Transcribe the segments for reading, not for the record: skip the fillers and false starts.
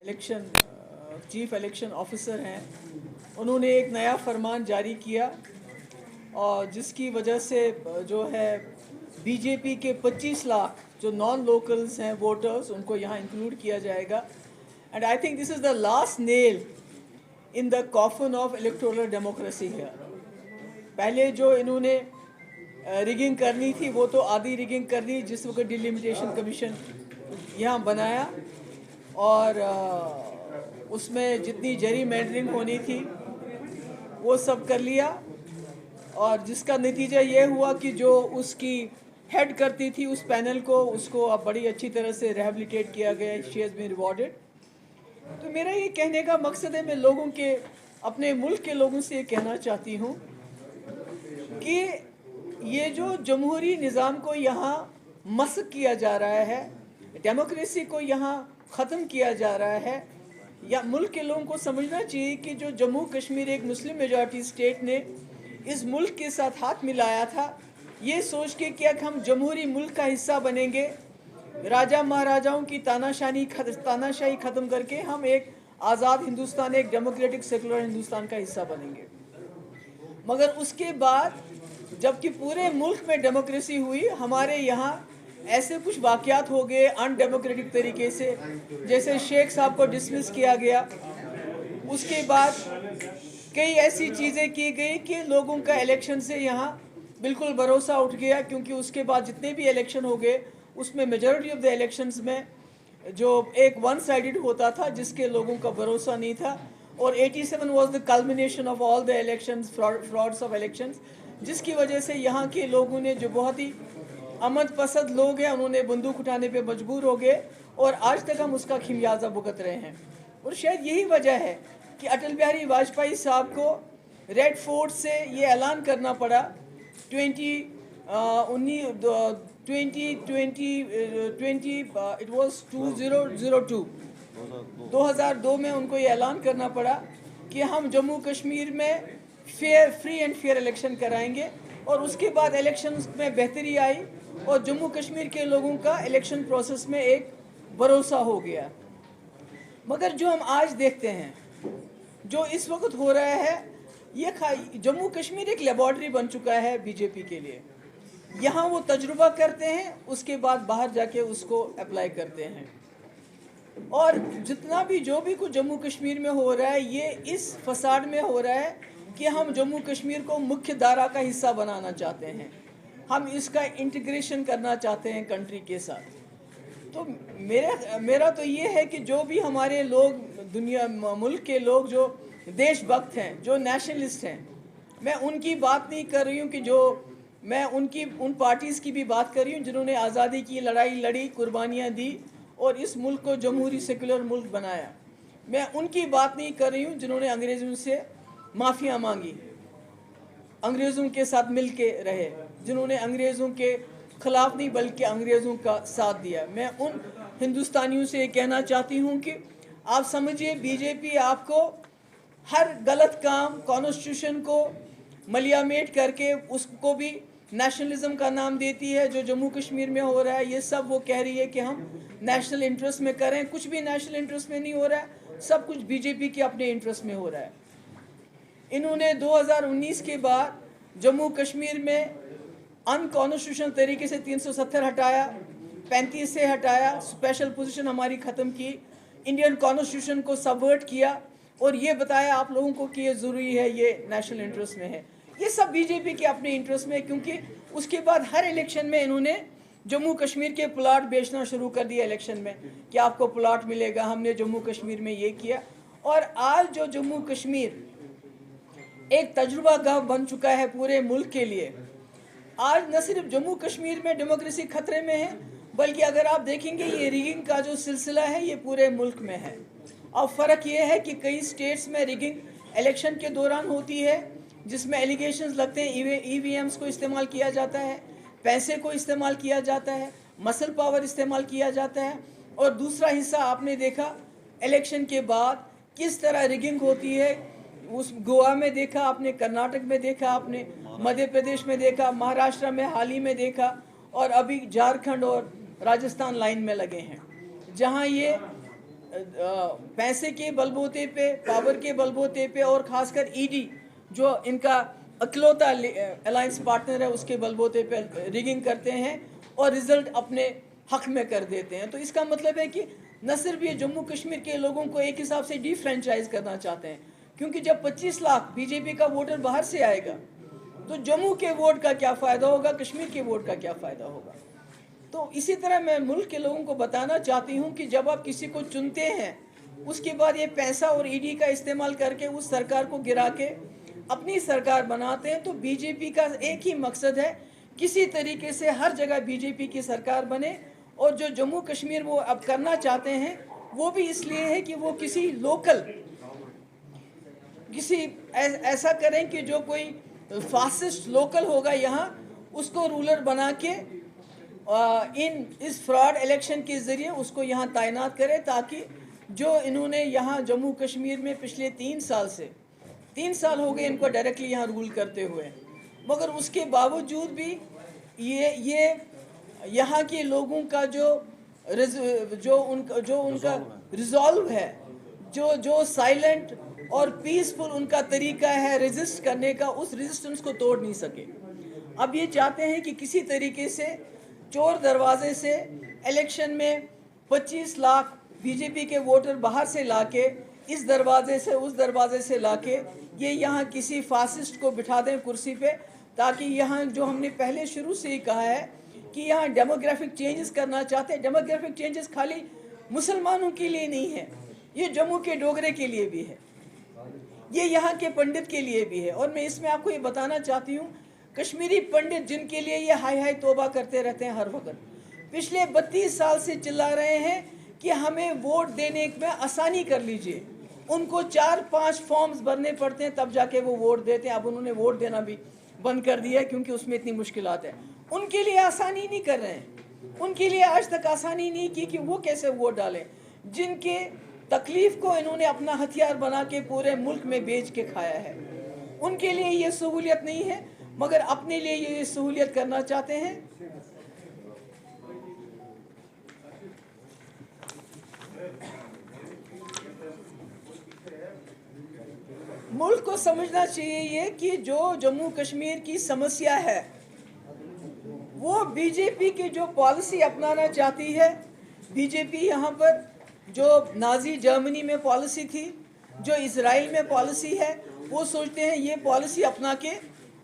Election chief election officer हैं, उन्होंने एक नया फरमान जारी किया और जिसकी वजह से जो है बीजेपी के 25 लाख जो नॉन लोकल्स हैं वोटर्स, उनको यहाँ इंक्लूड किया जाएगा। And I think this is the last nail in the coffin of electoral democracy है। पहले जो इन्होंने रिगिंग करनी थी वो तो आधी रिगिंग कर दी, जिस वक्त डिलिमिटेशन कमीशन यहाँ बनाया और उसमें जितनी जरी मैंडरिंग होनी थी वो सब कर लिया, और जिसका नतीजा ये हुआ कि जो उसकी हेड करती थी उस पैनल को, उसको अब बड़ी अच्छी तरह से रिहेबिलिटेट किया गया। She has been rewarded. तो मेरा ये कहने का मकसद है, मैं लोगों के, अपने मुल्क के लोगों से ये कहना चाहती हूँ कि ये जो जमहूरी निज़ाम को यहाँ मस्क किया जा रहा है, डेमोक्रेसी को यहाँ ख़त्म किया जा रहा है, या मुल्क के लोगों को समझना चाहिए कि जो जम्मू कश्मीर एक मुस्लिम मेजॉरिटी स्टेट ने इस मुल्क के साथ हाथ मिलाया था, ये सोच के कि हम जमहूरी मुल्क का हिस्सा बनेंगे, राजा महाराजाओं की तानाशाही ख़त्म करके हम एक आज़ाद हिंदुस्तान, एक डेमोक्रेटिक सेकुलर हिंदुस्तान का हिस्सा बनेंगे। मगर उसके बाद जबकि पूरे मुल्क में डेमोक्रेसी हुई, हमारे यहाँ ऐसे कुछ वाक़यात हो गए अनडेमोक्रेटिक तरीके से, जैसे शेख साहब को डिसमिस किया गया। उसके बाद कई ऐसी चीज़ें की गई कि लोगों का इलेक्शन से यहाँ बिल्कुल भरोसा उठ गया, क्योंकि उसके बाद जितने भी इलेक्शन हो गए उसमें मेजॉरिटी ऑफ द इलेक्शंस में जो एक वन साइडेड होता था, जिसके लोगों का भरोसा नहीं था। और 87 was the culmination of all the elections, frauds of elections, जिसकी वजह से यहाँ के लोगों ने, जो बहुत ही अमन पसंद लोग हैं, उन्होंने बंदूक उठाने पे मजबूर हो गए, और आज तक हम उसका खिमियाजा भुगत रहे हैं। और शायद यही वजह है कि अटल बिहारी वाजपेयी साहब को रेड फोर्ट से ये ऐलान करना पड़ा 2002 में उनको ये ऐलान करना पड़ा कि हम जम्मू कश्मीर में फ्री एंड फेयर इलेक्शन कराएंगे। और उसके बाद इलेक्शन में बेहतरी आई और जम्मू कश्मीर के लोगों का इलेक्शन प्रोसेस में एक भरोसा हो गया। मगर जो हम आज देखते हैं, जो इस वक्त हो रहा है, ये जम्मू कश्मीर एक लेबॉर्ट्री बन चुका है बीजेपी के लिए। यहाँ वो तजुर्बा करते हैं, उसके बाद बाहर जाके उसको अप्लाई करते हैं। और जितना भी जो भी कुछ जम्मू कश्मीर में हो रहा है, ये इस फसाड में हो रहा है कि हम जम्मू कश्मीर को मुख्य धारा का हिस्सा बनाना चाहते हैं, हम इसका इंटीग्रेशन करना चाहते हैं कंट्री के साथ। तो मेरा तो ये है कि जो भी हमारे लोग, दुनिया मुल्क के लोग जो देशभक्त हैं, जो नेशनलिस्ट हैं, मैं उनकी बात नहीं कर रही हूँ कि मैं उन पार्टीज़ की भी बात कर रही हूँ जिन्होंने आज़ादी की लड़ाई लड़ी, कुर्बानियाँ दी और इस मुल्क को जमहूरी सेकुलर मुल्क बनाया। मैं उनकी बात नहीं कर रही हूँ जिन्होंने अंग्रेज़ों से माफ़िया मांगी, अंग्रेज़ों के साथ मिल के रहे, जिन्होंने अंग्रेज़ों के ख़िलाफ़ नहीं बल्कि अंग्रेज़ों का साथ दिया। मैं उन हिंदुस्तानियों से कहना चाहती हूँ कि आप समझिए, बीजेपी आपको हर गलत काम, कॉन्स्टिट्यूशन को मलियामेट करके उसको भी नेशनलिज्म का नाम देती है। जो जम्मू कश्मीर में हो रहा है, ये सब वो कह रही है कि हम नेशनल इंटरेस्ट में करें। कुछ भी नेशनल इंटरेस्ट में नहीं हो रहा है, सब कुछ बीजेपी के अपने इंटरेस्ट में हो रहा है। इन्होंने 2019 के बाद जम्मू कश्मीर में अनकॉन्स्टिट्यूशनल तरीके से 370 हटाया, 35 से हटाया, स्पेशल पोजीशन हमारी ख़त्म की, इंडियन कॉन्स्टिट्यूशन को सबवर्ट किया और ये बताया आप लोगों को कि ये ज़रूरी है, ये नेशनल इंटरेस्ट में है। ये सब बीजेपी के अपने इंटरेस्ट में है, क्योंकि उसके बाद हर इलेक्शन में इन्होंने जम्मू कश्मीर के प्लाट बेचना शुरू कर दिया इलेक्शन में कि आपको प्लाट मिलेगा, हमने जम्मू कश्मीर में ये किया। और आज जो जम्मू कश्मीर एक तजुर्बा गाह बन चुका है पूरे मुल्क के लिए, आज न सिर्फ जम्मू कश्मीर में डेमोक्रेसी खतरे में है, बल्कि अगर आप देखेंगे ये रिगिंग का जो सिलसिला है ये पूरे मुल्क में है। अब फ़र्क ये है कि कई स्टेट्स में रिगिंग इलेक्शन के दौरान होती है, जिसमें एलिगेशंस लगते हैं, ईवीएम्स को इस्तेमाल किया जाता है, पैसे को इस्तेमाल किया जाता है, मसल पावर इस्तेमाल किया जाता है। और दूसरा हिस्सा आपने देखा इलेक्शन के बाद किस तरह रिगिंग होती है, उस गोवा में देखा आपने, कर्नाटक में देखा आपने, मध्य प्रदेश में देखा, महाराष्ट्र में हाल ही में देखा, और अभी झारखंड और राजस्थान लाइन में लगे हैं, जहां ये पैसे के बलबूते पे, पावर के बलबूते पे और ख़ासकर ईडी जो इनका अकलौता अलायंस पार्टनर है उसके बलबूते पे रिगिंग करते हैं और रिजल्ट अपने हक में कर देते हैं। तो इसका मतलब है कि न सिर्फ ये जम्मू कश्मीर के लोगों को एक हिसाब से डिफ्रेंचाइज करना चाहते हैं, क्योंकि जब 25 लाख बीजेपी का वोटर बाहर से आएगा तो जम्मू के वोट का क्या फ़ायदा होगा, कश्मीर के वोट का क्या फ़ायदा होगा। तो इसी तरह मैं मुल्क के लोगों को बताना चाहती हूँ कि जब आप किसी को चुनते हैं उसके बाद ये पैसा और ईडी का इस्तेमाल करके उस सरकार को गिरा के अपनी सरकार बनाते हैं, तो बीजेपी का एक ही मकसद है, किसी तरीके से हर जगह बीजेपी की सरकार बने। और जो जम्मू कश्मीर वो अब करना चाहते हैं वो भी इसलिए है कि वो किसी लोकल ऐसा करें कि जो कोई फासिस्ट लोकल होगा यहाँ उसको रूलर बना के इस फ्रॉड इलेक्शन के ज़रिए उसको यहाँ तैनात करें, ताकि जो इन्होंने यहाँ जम्मू कश्मीर में पिछले 3 साल हो गए इनको डायरेक्टली यहाँ रूल करते हुए, मगर उसके बावजूद भी ये यहाँ के लोगों का जो उनका रिजॉल्व है, जो साइलेंट और पीसफुल उनका तरीका है रेजिस्ट करने का, उस रेजिस्टेंस को तोड़ नहीं सके। अब ये चाहते हैं कि किसी तरीके से चोर दरवाजे से इलेक्शन में 25 लाख बीजेपी के वोटर बाहर से लाके इस दरवाजे से उस दरवाजे से लाके ये यहाँ किसी फासिस्ट को बिठा दें कुर्सी पे, ताकि यहाँ जो हमने पहले शुरू से ही कहा है कि यहाँ डेमोग्राफिक चेंजेस करना चाहते हैं। डेमोग्राफिक चेंजेस खाली मुसलमानों के लिए नहीं है, ये जम्मू के डोगरे के लिए भी है, ये यहाँ के पंडित के लिए भी है। और मैं इसमें आपको ये बताना चाहती हूँ, कश्मीरी पंडित जिनके लिए ये हाय हाय तौबा करते रहते हैं हर वक्त, पिछले 32 साल से चिल्ला रहे हैं कि हमें वोट देने में आसानी कर लीजिए। उनको 4-5 फॉर्म्स भरने पड़ते हैं तब जाके वो वोट देते हैं। अब उन्होंने वोट देना भी बंद कर दिया है क्योंकि उसमें इतनी मुश्किलात है। उनके लिए आसानी नहीं कर रहे हैं, उनके लिए आज तक आसानी नहीं की कि वो कैसे वोट डालें, जिनके तकलीफ को इन्होंने अपना हथियार बना के पूरे मुल्क में बेच के खाया है। उनके लिए ये सहूलियत नहीं है, मगर अपने लिए ये सहूलियत करना चाहते हैं। मुल्क को समझना चाहिए ये कि जो जम्मू कश्मीर की समस्या है वो बीजेपी की जो पॉलिसी अपनाना चाहती है। बीजेपी यहाँ पर जो नाजी जर्मनी में पॉलिसी थी, जो इजराइल में पॉलिसी है, वो सोचते हैं ये पॉलिसी अपना के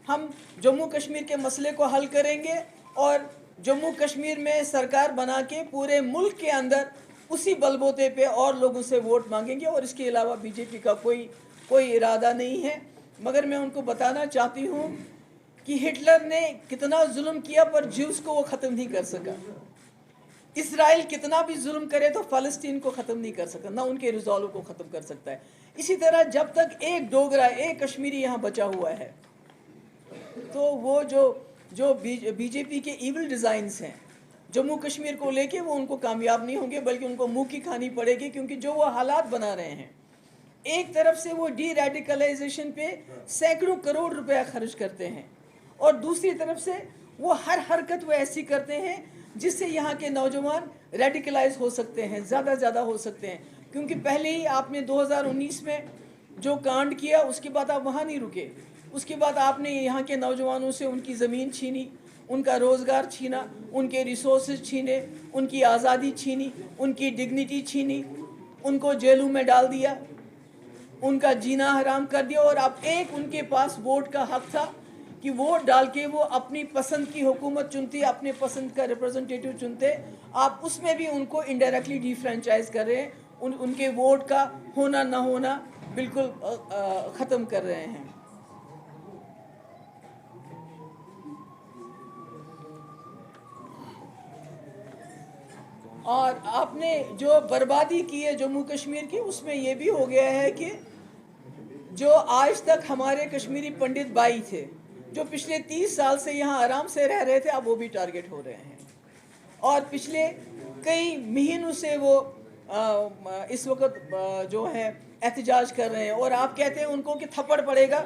हम जम्मू कश्मीर के मसले को हल करेंगे और जम्मू कश्मीर में सरकार बना के पूरे मुल्क के अंदर उसी बलबूते पे और लोगों से वोट मांगेंगे। और इसके अलावा बीजेपी का कोई इरादा नहीं है। मगर मैं उनको बताना चाहती हूँ कि हिटलर ने कितना जुल्म किया पर ज्यूस को वो ख़त्म नहीं कर सका। इसराइल कितना भी जुल्म करे तो फ़लस्तीन को ख़त्म नहीं कर सकता, ना उनके रिजॉल्व को ख़त्म कर सकता है। इसी तरह जब तक एक डोगरा, एक कश्मीरी यहाँ बचा हुआ है, तो वो जो बीजेपी के इविल डिज़ाइंस हैं जम्मू कश्मीर को लेके, वो उनको कामयाब नहीं होंगे, बल्कि उनको मुँह की खानी पड़ेगी। क्योंकि जो वो हालात बना रहे हैं, एक तरफ से वो डी रेडिकलाइजेशन पे सैकड़ों करोड़ रुपया खर्च करते हैं और दूसरी तरफ से वो हर हरकत वो ऐसी करते हैं जिससे यहाँ के नौजवान रेडिकलाइज हो सकते हैं, ज़्यादा हो सकते हैं। क्योंकि पहले ही आपने 2019 में जो कांड किया, उसके बाद आप वहाँ नहीं रुके। उसके बाद आपने यहाँ के नौजवानों से उनकी ज़मीन छीनी, उनका रोज़गार छीना, उनके रिसोर्सेज छीने, उनकी आज़ादी छीनी, उनकी डिग्निटी छीनी, उनको जेलों में डाल दिया, उनका जीना हराम कर दिया। और अब एक उनके पास वोट का हक था कि वोट डाल के वो अपनी पसंद की हुकूमत चुनती, अपने पसंद का रिप्रेजेंटेटिव चुनते। आप उसमें भी उनको इनडायरेक्टली डिफ्रेंचाइज कर रहे हैं, उनके वोट का होना ना होना बिल्कुल ख़त्म कर रहे हैं। और आपने जो बर्बादी की है जम्मू कश्मीर की, उसमें ये भी हो गया है कि जो आज तक हमारे कश्मीरी पंडित भाई थे, जो पिछले 30 साल से यहाँ आराम से रह रहे थे, अब वो भी टारगेट हो रहे हैं। और पिछले कई महीनों से वो इस वक्त जो है एहतजाज कर रहे हैं। और आप कहते हैं उनको कि थप्पड़ पड़ेगा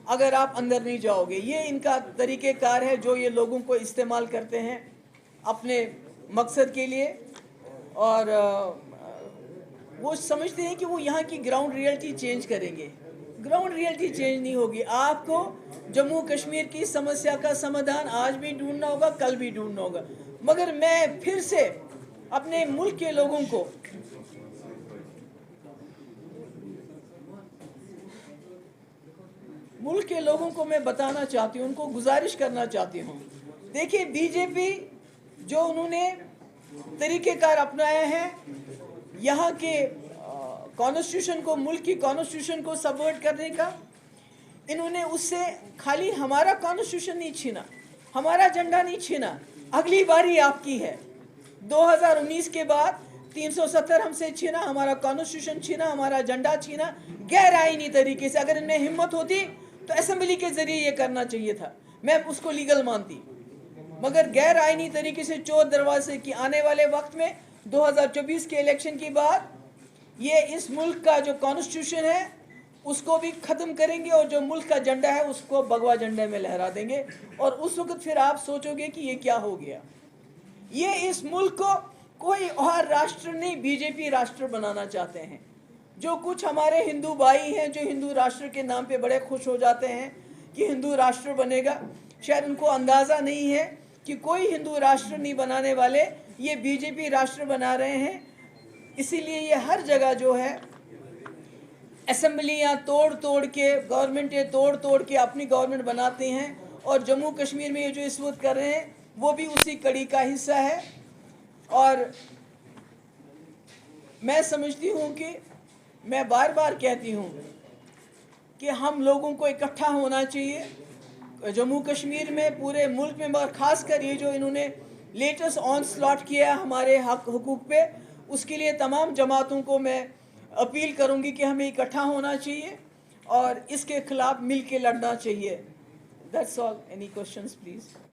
अगर आप अंदर नहीं जाओगे। ये इनका तरीक़ेकार है जो ये लोगों को इस्तेमाल करते हैं अपने मकसद के लिए। और वो समझते हैं कि वो यहाँ की ग्राउंड रियलिटी चेंज करेंगे। ग्राउंड रियलिटी चेंज नहीं होगी। आपको जम्मू कश्मीर की समस्या का समाधान आज भी ढूंढना होगा, कल भी ढूंढना होगा। मगर मैं फिर से अपने मुल्क के लोगों को मैं बताना चाहती हूँ, उनको गुजारिश करना चाहती हूँ। देखिए, बीजेपी जो उन्होंने तरीक़ेकार अपनाए हैं यहाँ के कॉन्स्टिट्यूशन को, मुल्क की कॉन्स्टिट्यूशन को सबवर्ट करने का, इन्होंने उससे खाली हमारा कॉन्स्टिट्यूशन नहीं छीना, हमारा झंडा नहीं छीना। अगली बारी आपकी है। 2019 के बाद 370 हमसे छीना, हमारा कॉन्स्टिट्यूशन छीना, हमारा झंडा छीना गैर आईनी तरीके से। अगर इनमें हिम्मत होती तो असेंबली के जरिए ये करना चाहिए था, मैं उसको लीगल मानती। मगर गैर आईनी तरीके से चौथ दरवाजे की आने वाले वक्त में 2024 के इलेक्शन के बाद ये इस मुल्क का जो कॉन्स्टिट्यूशन है उसको भी ख़त्म करेंगे और जो मुल्क का झंडा है उसको भगवा झंडे में लहरा देंगे। और उस वक्त फिर आप सोचोगे कि ये क्या हो गया। ये इस मुल्क को कोई और राष्ट्र नहीं, बीजेपी राष्ट्र बनाना चाहते हैं। जो कुछ हमारे हिंदू भाई हैं जो हिंदू राष्ट्र के नाम पे बड़े खुश हो जाते हैं कि हिंदू राष्ट्र बनेगा, शायद उनको अंदाज़ा नहीं है कि कोई हिंदू राष्ट्र नहीं बनाने वाले, ये बीजेपी राष्ट्र बना रहे हैं। इसीलिए ये हर जगह जो है असेंबलियाँ तोड़ के, गवर्नमेंटें तोड़ के अपनी गवर्नमेंट बनाते हैं। और जम्मू कश्मीर में ये जो इस वक्त कर रहे हैं वो भी उसी कड़ी का हिस्सा है। और मैं समझती हूँ कि मैं बार बार कहती हूँ कि हम लोगों को इकट्ठा होना चाहिए जम्मू कश्मीर में, पूरे मुल्क में, मगर ख़ासकर ये जो इन्होंने लेटेस्ट ऑनस्लॉट किया हमारे हक हुकूक पे, उसके लिए तमाम जमातों को मैं अपील करूंगी कि हमें इकट्ठा होना चाहिए और इसके खिलाफ मिल के लड़ना चाहिए। That's all. Any questions please.